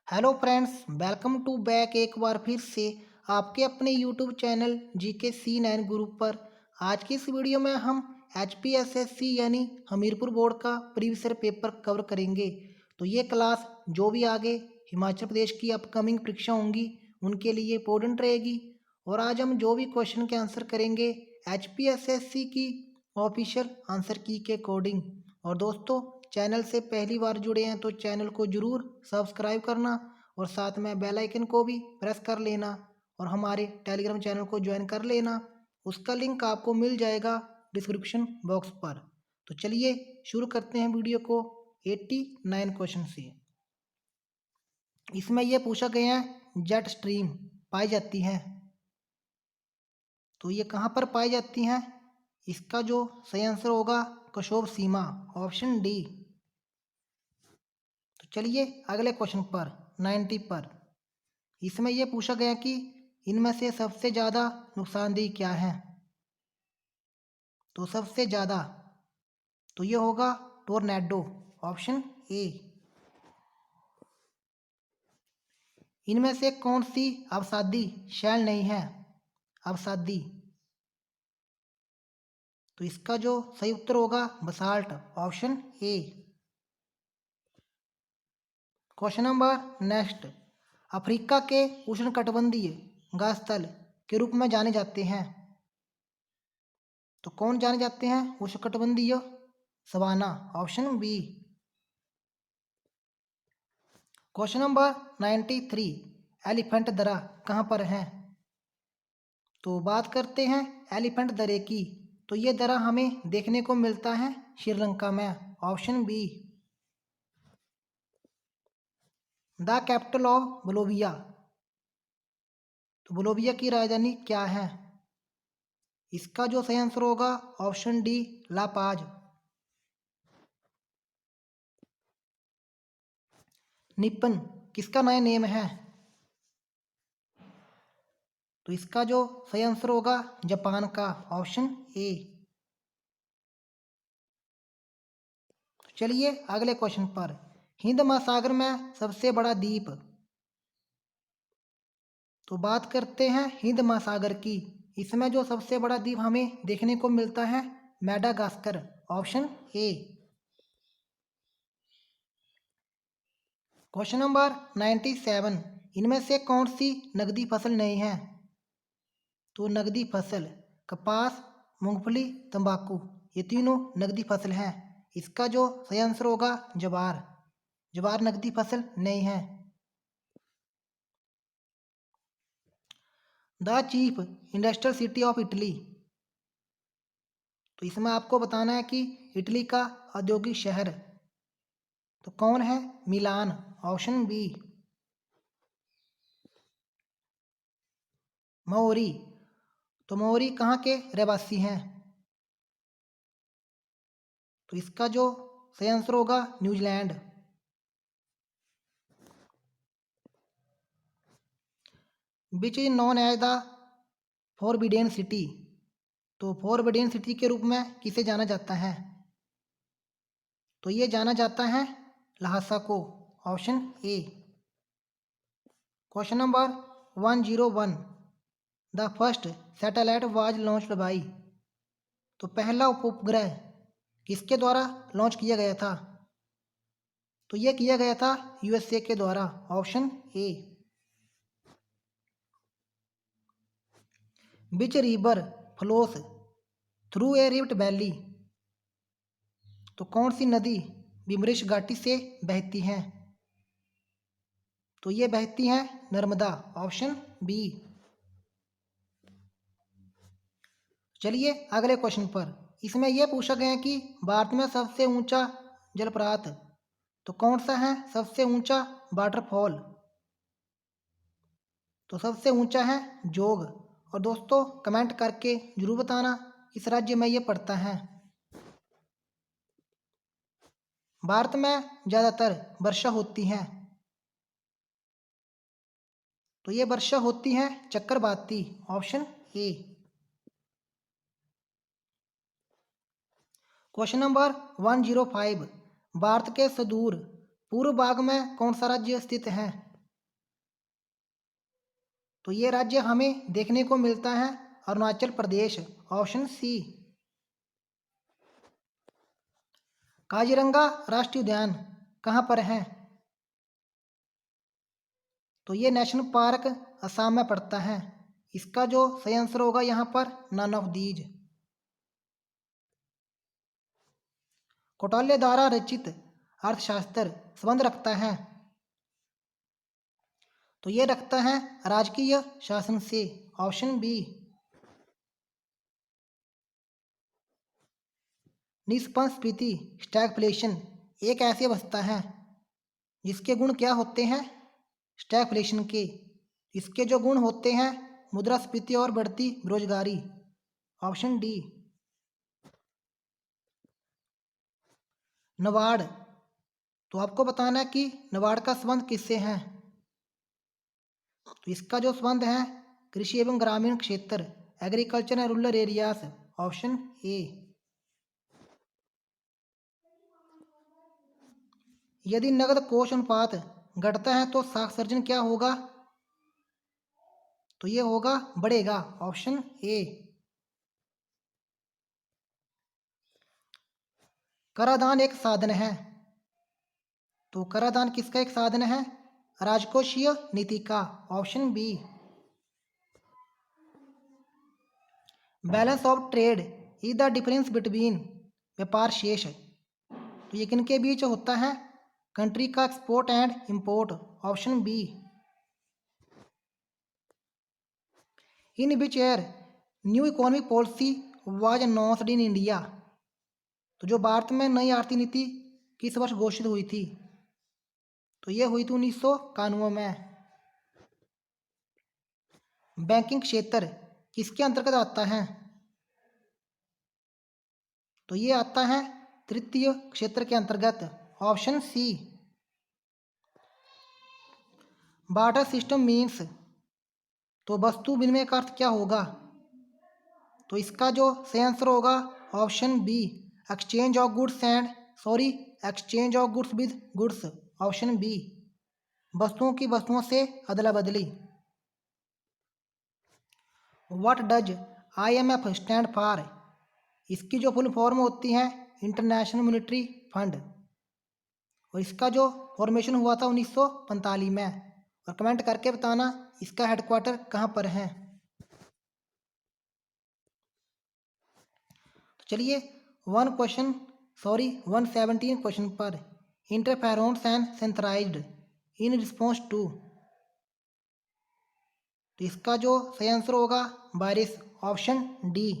Hello friends, welcome to back एक बार फिर से आपके अपने YouTube channel GK C9 group पर। आज की इस वीडियो में हम HPSSC यानी हमीरपुर बोर्ड का प्रीवियस ईयर पेपर कवर करेंगे। तो ये क्लास जो भी आगे हिमाचल प्रदेश की अपकमिंग परीक्षा होंगी उनके लिए इम्पोर्टेंट रहेगी। और आज हम जो भी क्वेश्चन के आंसर करेंगे HPSSC की ऑफिशियल आंसर की के अकॉर्डिंग। और दोस्तों, चैनल से पहली बार जुड़े हैं तो चैनल को ज़रूर सब्सक्राइब करना और साथ में बेल आइकन को भी प्रेस कर लेना और हमारे टेलीग्राम चैनल को ज्वाइन कर लेना। उसका लिंक आपको मिल जाएगा डिस्क्रिप्शन बॉक्स पर। तो चलिए शुरू करते हैं वीडियो को 89 क्वेश्चन से। इसमें यह पूछा गया है जेट स्ट्रीम पाई जाती है, तो ये कहाँ पर पाई जाती हैं? इसका जो सही आंसर होगा कशोब सीमा, ऑप्शन डी। तो चलिए अगले क्वेश्चन पर 90 पर। इसमें यह पूछा गया कि इनमें से सबसे ज़्यादा नुकसानदेह क्या है? तो सबसे ज़्यादा तो ये होगा टोर्नेडो, ऑप्शन ए। इनमें से कौन सी अवसादी शैल नहीं है? अवसादी, तो इसका जो सही उत्तर होगा basalt, option A. Question number next. Africa के उष्णकटिबंधीय घास स्थल के रूप में जाने जाते हैं, तो कौन जाने जाते हैं उष्णकटिबंधीय? Savanna, option B. Question number 93। Elephant दर्रा कहाँ पर है? तो बात करते हैं एलिफेंट दर्रे की, तो ये दर्रा हमें देखने को मिलता है श्रीलंका में, option B. The capital of Bolivia, तो बोलोविया की राजधानी क्या है? इसका जो सही आंसर होगा ऑप्शन डी, ला पाज। निपन किसका नया नेम है? तो इसका जो सही आंसर होगा जापान का, ऑप्शन ए। चलिए अगले क्वेश्चन पर। हिंद महासागर में सबसे बड़ा द्वीप, तो बात करते हैं हिंद महासागर की। इसमें जो सबसे बड़ा द्वीप हमें देखने को मिलता है Madagascar, option A. Question number 97। इनमें से कौन सी नकदी फसल नहीं है? तो नकदी फसल कपास, मूंगफली, तंबाकू, ये तीनों नकदी फसल हैं। इसका जो सही आंसर होगा ज्वार, ज्वार नकदी फसल नहीं है। The chief industrial city of Italy, तो इसमें आपको बताना है कि इटली का औद्योगिक शहर तो कौन है? मिलान, ऑप्शन बी। मौरी, तो मौरी कहाँ के रहवासी हैं? तो इसका जो सही आंसर होगा New Zealand. Which is known as the Forbidden City, तो फॉरबिडेन सिटी के रूप में किसे जाना जाता है? तो ये जाना जाता है लहासा को, option A. Question number 101। The first satellite was launched by, तो पहला उपग्रह किसके द्वारा लॉन्च किया गया था? तो ये किया गया था यूएसए के द्वारा, option A. Which river flows through a rift valley, तो कौन सी नदी विमृश घाटी से बहती हैं? तो ये बहती हैं नर्मदा, ऑप्शन बी। चलिए अगले क्वेश्चन पर। इसमें यह पूछा गया है कि भारत में सबसे ऊंचा जलप्रपात तो कौन सा है? सबसे ऊंचा वाटरफॉल, तो सबसे ऊंचा है जोग। और दोस्तों कमेंट करके जरूर बताना किस राज्य में ये पड़ता है। भारत में ज़्यादातर वर्षा होती है, तो ये वर्षा होती है चक्रवाती, option A. Question number 105। Bharat के सुदूर पूर्व भाग में कौन सा राज्य स्थित है? तो ये राज्य हमें देखने को मिलता है अरुणाचल प्रदेश, ऑप्शन सी। काजीरंगा राष्ट्रीय उद्यान कहाँ पर है? तो ये नेशनल पार्क असम में पड़ता है। इसका जो सही आंसर होगा यहाँ पर नन ऑफ दीज। कौटिल्य द्वारा रचित अर्थशास्त्र संबंध रखता है। तो ये रखता है राजकीय शासन से, ऑप्शन बी। निष्पंसप्रीति स्टैगफ्लेशन एक ऐसी अवस्था है जिसके गुण क्या होते हैं? स्टैगफ्लेशन के। इसके जो गुण होते हैं मुद्रास्फीति और बढ़ती बेरोजगारी, ऑप्शन डी। नबार्ड, तो आपको बताना है कि नबार्ड का संबंध किससे है। तो इसका जो संबंध है कृषि एवं ग्रामीण क्षेत्र, agriculture and rural areas, option A. यदि नगद कोष अनुपात घटता है तो साक्षरजन क्या होगा? तो ये होगा बढ़ेगा, ऑप्शन ए। करादान एक साधन है। तो करादान किसका एक साधन है? राजकोषीय नीति का, option B. Balance of trade is the difference between, व्यापार शेष, तो ये किनके बीच होता है? कंट्री का export and import, option B. In which year new economic policy was announced in India, तो जो भारत में नई आर्थिक नीति किस वर्ष घोषित हुई थी? तो ये हुई थी 1991 में। बैंकिंग क्षेत्र किसके अंतर्गत आता है? तो ये आता है तृतीय क्षेत्र के अंतर्गत, option C. Barter system means, तो वस्तु विनिमय का अर्थ क्या होगा? तो इसका जो सही आंसर होगा option B, exchange of goods exchange of goods with goods, option B. वस्तुओं की वस्तुओं से अदला बदली। What does IMF stand for, इसकी जो फुल फॉर्म होती है इंटरनेशनल मॉनेटरी फंड, और इसका जो फॉर्मेशन हुआ था 1945 में। और कमेंट करके बताना इसका हेडक्वार्टर कहाँ पर है। तो चलिए 117 क्वेश्चन पर, interferons and synthesized in response to, तो इसका जो सही आंसर होगा virus, option D.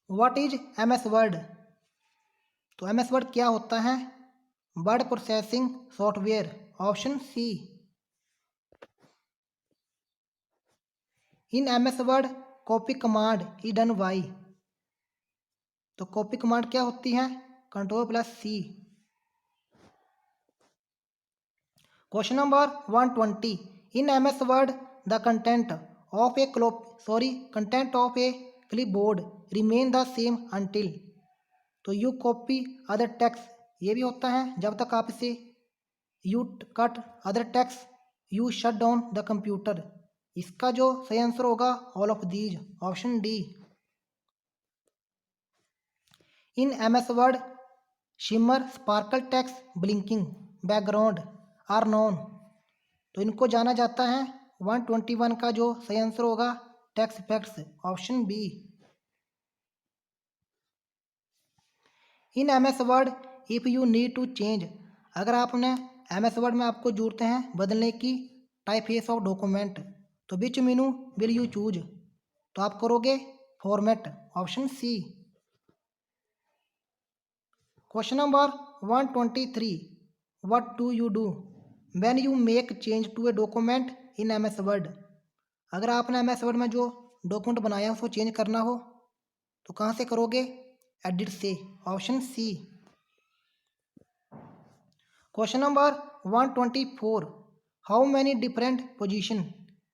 What is MS word, तो MS वर्ड क्या होता है? Word processing software, option C. In MS Word copy command is done by, तो कॉपी कमांड क्या होती है? Ctrl+C। Question number 120, in MS Word the content of a clipboard remain the same until, तो you copy other text, ये भी होता है जब तक आप इसे you cut other text you shut down the computer, इसका जो सही आंसर होगा all of these, option D. In MS word shimmer sparkle text blinking background are none, तो इनको जाना जाता है 121 का जो सही आंसर होगा text effects, option B. In MS word if you need to change, अगर आपने MS वर्ड में आपको जरूरत है बदलने की टाइपफेस ऑफ डॉक्यूमेंट, तो which menu will you choose, तो आप करोगे format, option C. Question number 123, what do you do when you make change to a document in MS word, अगर आपने MS वर्ड में जो डॉक्यूमेंट बनाया उसको चेंज करना हो तो कहाँ से करोगे? एडिट से, option C. Question number 124, how many different position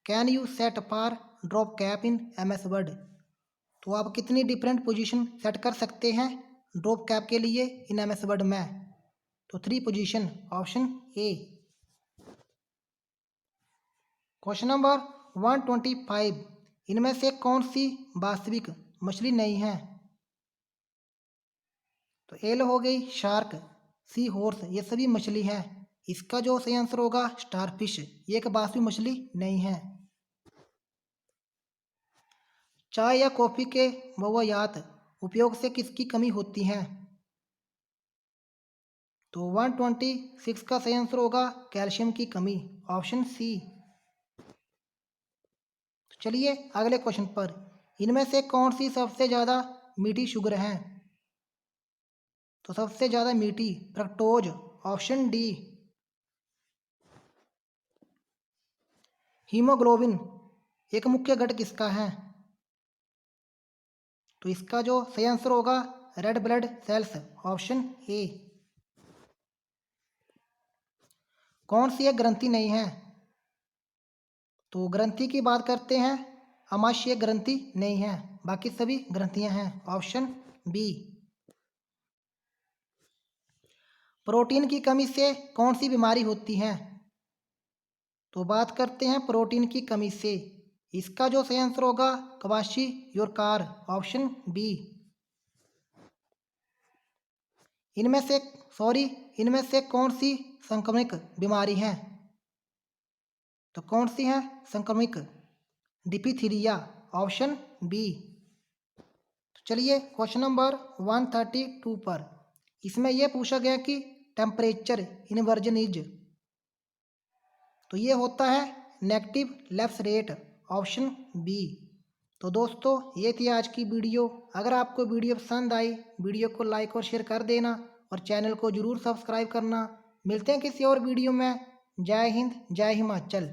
can you set for drop cap in MS word, तो आप कितनी डिफरेंट पोजीशन सेट कर सकते हैं ड्रॉप कैप के लिए इन MS वर्ड में? तो 3 position, option A. Question number 125, इनमें से कौन सी वास्तविक मछली नहीं है? तो एल हो गई शार्क, सी हॉर्स, ये सभी मछली है। इसका जो सही आंसर होगा स्टारफिश, ये एक वास्तविक मछली नहीं है। चाय या कॉफी के बहुआयात उपयोग से किसकी कमी होती है? तो 126 का सही आंसर होगा कैल्शियम की कमी, ऑप्शन सी। चलिए अगले क्वेश्चन पर, इनमें से कौन सी सबसे ज़्यादा मीठी शुगर है? तो सबसे ज़्यादा मीठी फ्रक्टोज, ऑप्शन डी। हीमोग्लोबिन एक मुख्य घटक किसका है? तो इसका जो सही आंसर होगा red blood cells, option A. कौन सी एक ग्रंथि नहीं है? तो ग्रंथि की बात करते हैं, आमाशय ग्रंथि नहीं है, बाकी सभी ग्रंथियां हैं, ऑप्शन बी। प्रोटीन की कमी से कौन सी बीमारी होती है? तो बात करते हैं प्रोटीन की कमी से, इसका जो सही आंसर होगा कवाशी योरकार, ऑप्शन बी। इनमें से कौन सी संक्रमिक बीमारी है? तो कौन सी है संक्रमिक? डिफिथीरिया, ऑप्शन बी। तो चलिए क्वेश्चन नंबर 132 पर, इसमें यह पूछा गया कि टेम्परेचर इनवर्जन इज, तो ये होता है negative lapse rate, option B. तो दोस्तों ये थी आज की वीडियो। अगर आपको वीडियो पसंद आई, वीडियो को लाइक और शेयर कर देना और चैनल को ज़रूर सब्सक्राइब करना। मिलते हैं किसी और वीडियो में। जय हिंद, जय हिमाचल।